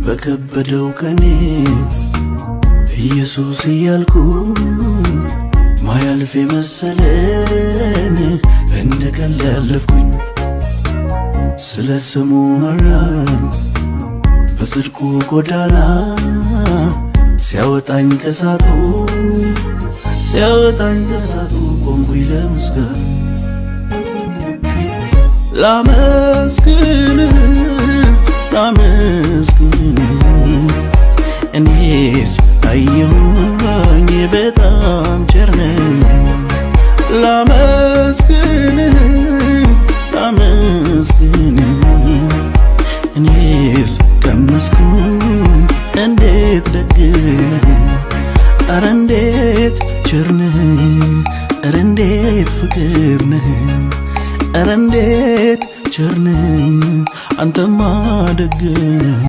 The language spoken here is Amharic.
በከበደው ቀኔ ኢየሱስ እያልኩ ማያልፍ መሰለን እንደ ቀልድ ያለፍኩኝ ስለ ስሙ መራኝ በጽድቁ ጎዳና ሲያወጣኝ ከሳቱ ቆምኩኝ ለመስገን ላመስግን እኔስ አየሁኝ በጣም ቸር ነህ ላመስግን እኔስ ቀመስኩኝ እንዴት ደግ ነህ ኧረ እንዴት ቸር ነህ ኧረ እንዴት ፍቅር ነህ ኧረ እንዴት ቸር ነህ አንተማ ደግ ነህ